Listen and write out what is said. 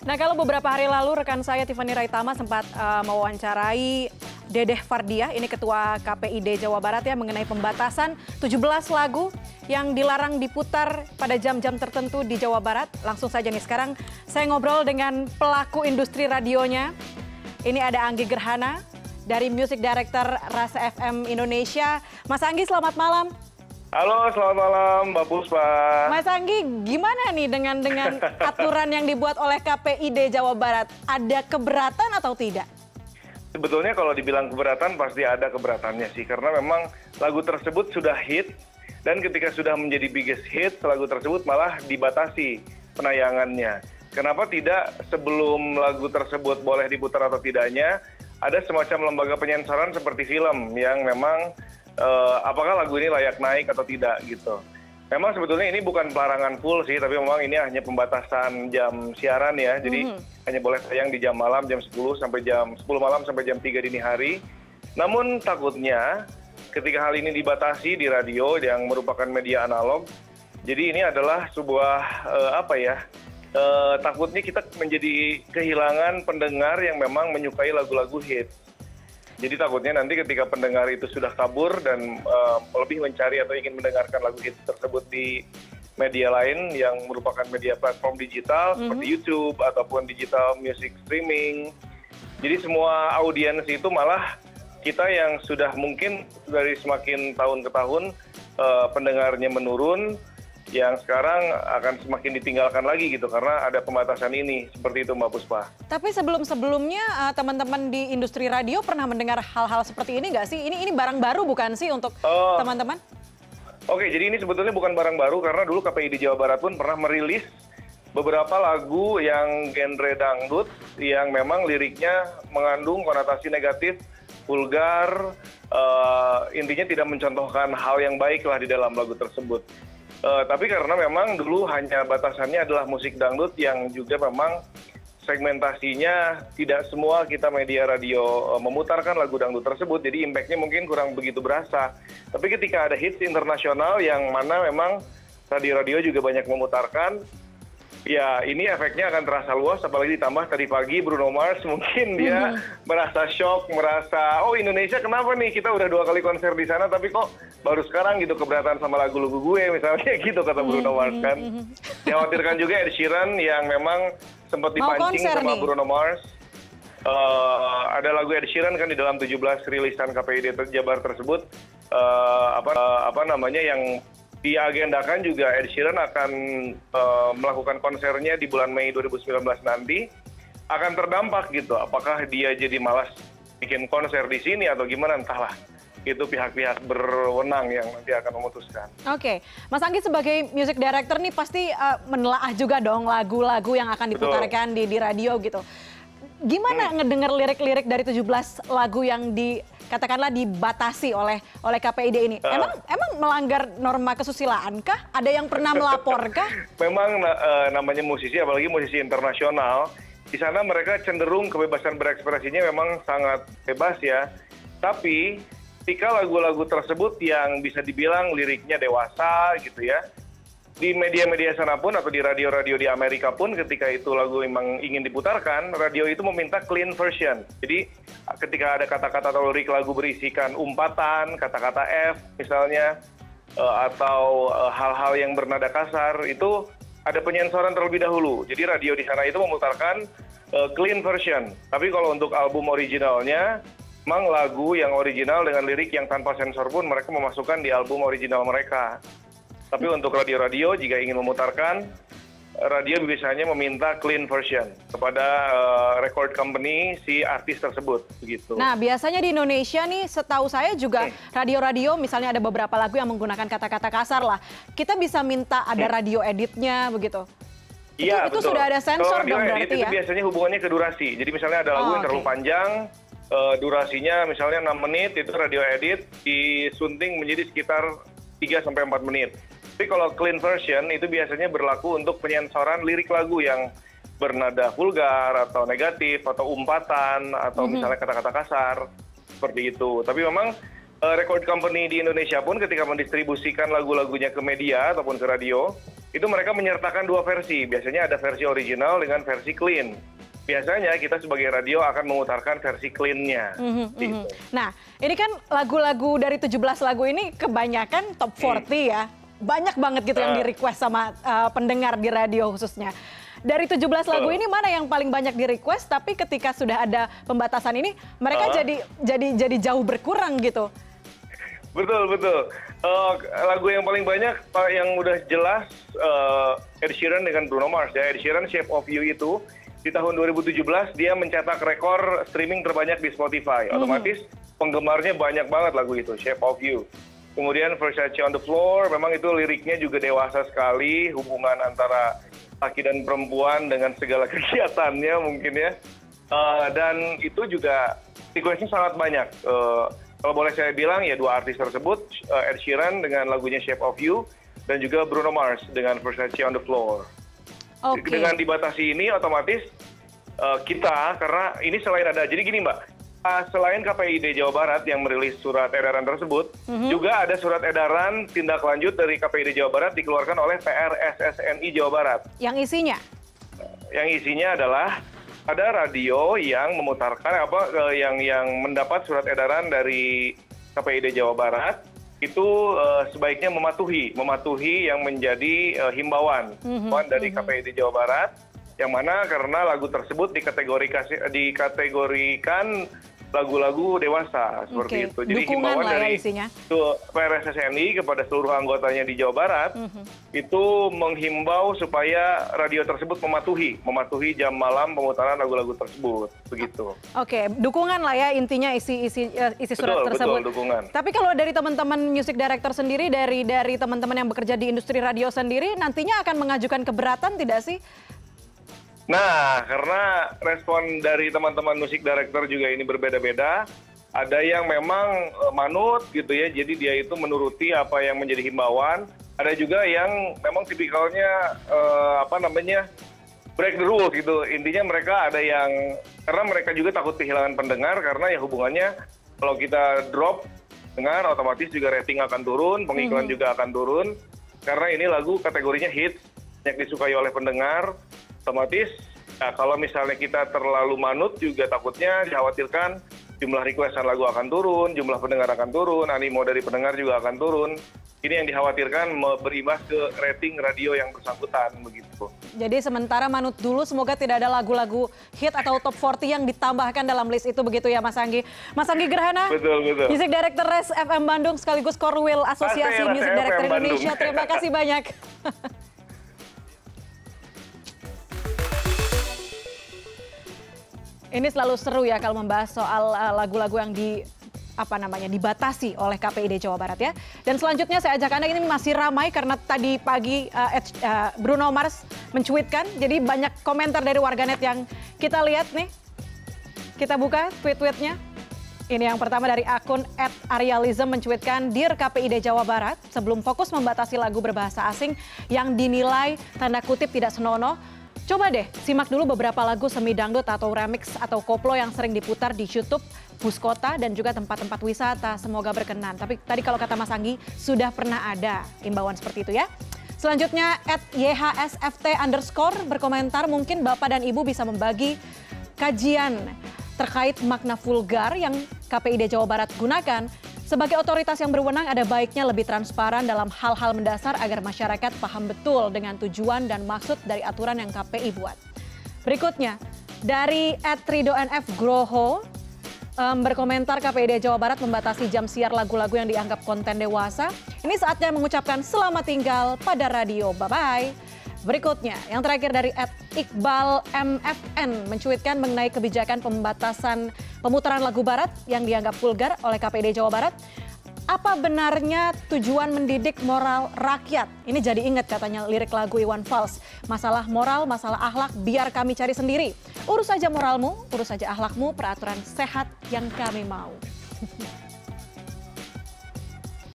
Nah, kalau beberapa hari lalu rekan saya Tiffany Raitama sempat mewawancarai Dedeh Fardiah, ini Ketua KPID Jawa Barat ya, mengenai pembatasan 17 lagu yang dilarang diputar pada jam-jam tertentu di Jawa Barat. Langsung saja nih, sekarang saya ngobrol dengan pelaku industri radionya. Ini ada Anggi Gerhana dari Music Director Rasa FM Indonesia. Mas Anggi, selamat malam. Halo, selamat malam Mbak Puspa. Mas Anggi, gimana nih dengan aturan yang dibuat oleh KPID Jawa Barat? Ada keberatan atau tidak? Sebetulnya kalau dibilang keberatan pasti ada keberatannya sih. Karena memang lagu tersebut sudah hit. Dan ketika sudah menjadi biggest hit, lagu tersebut malah dibatasi penayangannya. Kenapa tidak sebelum lagu tersebut boleh diputar atau tidaknya, ada semacam lembaga penyensoran seperti film yang memang apakah lagu ini layak naik atau tidak gitu. Memang sebetulnya ini bukan pelarangan full sih, tapi memang ini hanya pembatasan jam siaran ya. Jadi hanya boleh tayang di jam malam jam 10 sampai jam 10 malam sampai jam 3 dini hari. Namun takutnya ketika hal ini dibatasi di radio yang merupakan media analog, jadi ini adalah sebuah takutnya kita menjadi kehilangan pendengar yang memang menyukai lagu-lagu hit. Jadi takutnya nanti ketika pendengar itu sudah kabur dan lebih mencari atau ingin mendengarkan lagu hit tersebut di media lain yang merupakan media platform digital seperti YouTube ataupun digital music streaming. Jadi semua audiens itu malah kita yang sudah mungkin dari semakin tahun ke tahun pendengarnya menurun, yang sekarang akan semakin ditinggalkan lagi gitu karena ada pembatasan ini. Seperti itu Mbak Puspa. Tapi sebelum-sebelumnya teman-teman di industri radio pernah mendengar hal-hal seperti ini nggak sih? Ini barang baru bukan sih untuk teman-teman? Oke, jadi ini sebetulnya bukan barang baru karena dulu KPID Jawa Barat pun pernah merilis beberapa lagu yang genre dangdut yang memang liriknya mengandung konotasi negatif, vulgar, intinya tidak mencontohkan hal yang baik lah di dalam lagu tersebut. Tapi karena memang dulu hanya batasannya adalah musik dangdut yang juga memang segmentasinya tidak semua kita media radio memutarkan lagu dangdut tersebut, jadi impact-nya mungkin kurang begitu berasa. Tapi ketika ada hits internasional yang mana memang radio-radio juga banyak memutarkan, ya ini efeknya akan terasa luas, apalagi ditambah tadi pagi Bruno Mars mungkin dia merasa shock, merasa, oh Indonesia kenapa nih kita udah 2 kali konser di sana tapi kok baru sekarang gitu keberatan sama lagu-lagu gue misalnya gitu kata Bruno Mars kan. Dikhawatirkan juga Ed Sheeran yang memang sempat dipancing sama Bruno Mars. Ada lagu Ed Sheeran kan di dalam 17 rilisan KPID Jabar tersebut yang diagendakan juga Ed Sheeran akan melakukan konsernya di bulan Mei 2019 nanti, akan terdampak gitu. Apakah dia jadi malas bikin konser di sini atau gimana entahlah. Itu pihak-pihak berwenang yang nanti akan memutuskan. Oke, Mas Anggi sebagai music director nih pasti menelaah juga dong lagu-lagu yang akan diputarkan di radio gitu. Gimana ngedenger lirik-lirik dari 17 lagu yang katakanlah dibatasi oleh KPID ini? Emang melanggar norma kesusilaan kah? Ada yang pernah melapor kah? Memang namanya musisi, apalagi musisi internasional, di sana mereka cenderung kebebasan berekspresinya memang sangat bebas ya. Tapi ketika lagu-lagu tersebut yang bisa dibilang liriknya dewasa gitu ya, di media-media sana pun atau di radio-radio di Amerika pun ketika itu lagu memang ingin diputarkan, radio itu meminta clean version. Jadi ketika ada kata-kata atau lirik lagu berisikan umpatan, kata-kata F misalnya, atau hal-hal yang bernada kasar, itu ada penyensoran terlebih dahulu. Jadi radio di sana itu memutarkan clean version. Tapi kalau untuk album originalnya, memang lagu yang original dengan lirik yang tanpa sensor pun mereka memasukkan di album original mereka. Tapi untuk radio-radio jika ingin memutarkan, radio biasanya meminta clean version kepada record company si artis tersebut begitu. Nah, biasanya di Indonesia nih setahu saya juga radio-radio misalnya ada beberapa lagu yang menggunakan kata-kata kasar lah. Kita bisa minta ada radio editnya begitu. Iya, itu betul. sudah ada sensor dong berarti itu ya. Biasanya hubungannya ke durasi. Jadi misalnya ada lagu yang terlalu panjang, durasinya misalnya 6 menit, itu radio edit disunting menjadi sekitar 3-4 menit. Tapi kalau clean version itu biasanya berlaku untuk penyensoran lirik lagu yang bernada vulgar atau negatif atau umpatan atau misalnya kata-kata kasar seperti itu. Tapi memang record company di Indonesia pun ketika mendistribusikan lagu-lagunya ke media ataupun ke radio, itu mereka menyertakan dua versi. Biasanya ada versi original dengan versi clean. Biasanya kita sebagai radio akan memutarkan versi clean-nya. Gitu. Nah, ini kan lagu-lagu dari 17 lagu ini kebanyakan top 40 ya. Banyak banget gitu yang di-request sama pendengar di radio khususnya. Dari 17 lagu ini mana yang paling banyak di-request, tapi ketika sudah ada pembatasan ini, mereka jadi jauh berkurang gitu. Betul. Lagu yang paling banyak, yang udah jelas, Ed Sheeran dengan Bruno Mars ya. Ed Sheeran Shape of You itu di tahun 2017 dia mencetak rekor streaming terbanyak di Spotify. Otomatis penggemarnya banyak banget lagu itu, Shape of You. Kemudian Versace on the Floor, memang itu liriknya juga dewasa sekali, hubungan antara laki dan perempuan dengan segala kegiatannya mungkin ya. Dan itu juga requestnya sangat banyak. Kalau boleh saya bilang ya dua artis tersebut, Ed Sheeran dengan lagunya Shape of You, dan juga Bruno Mars dengan Versace on the Floor. Dengan dibatasi ini otomatis kita, karena ini selain ada, jadi gini Mbak, selain KPID Jawa Barat yang merilis surat edaran tersebut, juga ada surat edaran tindak lanjut dari KPID Jawa Barat dikeluarkan oleh PRSSNI Jawa Barat. Yang isinya? Yang isinya adalah ada radio yang memutarkan yang mendapat surat edaran dari KPID Jawa Barat itu sebaiknya mematuhi yang menjadi himbauan dari KPID Jawa Barat, yang mana karena lagu tersebut dikategorikan lagu-lagu dewasa seperti itu. Jadi himbauan dari PRSSNI kepada seluruh anggotanya di Jawa Barat itu menghimbau supaya radio tersebut mematuhi jam malam pemutaran lagu-lagu tersebut, begitu. Oke, dukungan lah ya intinya isi surat tersebut. Betul, dukungan. Tapi kalau dari teman-teman music director sendiri, dari teman-teman yang bekerja di industri radio sendiri, nantinya akan mengajukan keberatan tidak sih? Nah, karena respon dari teman-teman musik director juga ini berbeda-beda. Ada yang memang manut gitu ya, jadi dia itu menuruti apa yang menjadi himbauan. Ada juga yang memang tipikalnya break the rules gitu. Intinya mereka ada yang, karena mereka juga takut kehilangan pendengar, karena ya hubungannya kalau kita drop dengar otomatis juga rating akan turun, pengiklan juga akan turun. Karena ini lagu kategorinya hits, banyak disukai oleh pendengar. Otomatis kalau misalnya kita terlalu manut juga takutnya dikhawatirkan jumlah requestan lagu akan turun, jumlah pendengar akan turun, animo dari pendengar juga akan turun. Ini yang dikhawatirkan berimbas ke rating radio yang bersangkutan begitu. Jadi sementara manut dulu, semoga tidak ada lagu-lagu hit atau top 40 yang ditambahkan dalam list itu begitu ya Mas Anggi. Mas Anggi Gerhana, betul. Music Director Res FM Bandung sekaligus Korwil Asosiasi Music Director Indonesia. Terima kasih banyak. Ini selalu seru ya kalau membahas soal lagu-lagu yang dibatasi oleh KPID Jawa Barat ya. Dan selanjutnya saya ajak Anda, ini masih ramai karena tadi pagi Bruno Mars mencuitkan. Jadi banyak komentar dari warganet yang kita lihat nih. Kita buka tweet-tweetnya. Ini yang pertama dari akun @arialism mencuitkan, "Dear KPID Jawa Barat, sebelum fokus membatasi lagu berbahasa asing yang dinilai tanda kutip tidak senonoh, coba deh simak dulu beberapa lagu semi dangdut atau remix atau koplo yang sering diputar di YouTube, bus kota, dan juga tempat-tempat wisata. Semoga berkenan." Tapi tadi kalau kata Mas Anggi, sudah pernah ada imbauan seperti itu ya. Selanjutnya @YHSFT_ berkomentar, mungkin Bapak dan Ibu bisa membagi kajian terkait makna vulgar yang KPID Jawa Barat gunakan. Sebagai otoritas yang berwenang, ada baiknya lebih transparan dalam hal-hal mendasar agar masyarakat paham betul dengan tujuan dan maksud dari aturan yang KPI buat. Berikutnya, dari @RidoNF Groho berkomentar, KPID Jawa Barat membatasi jam siar lagu-lagu yang dianggap konten dewasa. Ini saatnya mengucapkan selamat tinggal pada radio. Bye-bye. Berikutnya, yang terakhir dari @Iqbal MFN mencuitkan mengenai kebijakan pembatasan pemutaran lagu barat yang dianggap vulgar oleh KPID Jawa Barat. Apa benarnya tujuan mendidik moral rakyat? Ini jadi ingat katanya lirik lagu Iwan Fals. Masalah moral, masalah akhlak, biar kami cari sendiri. Urus saja moralmu, urus saja akhlakmu, peraturan sehat yang kami mau.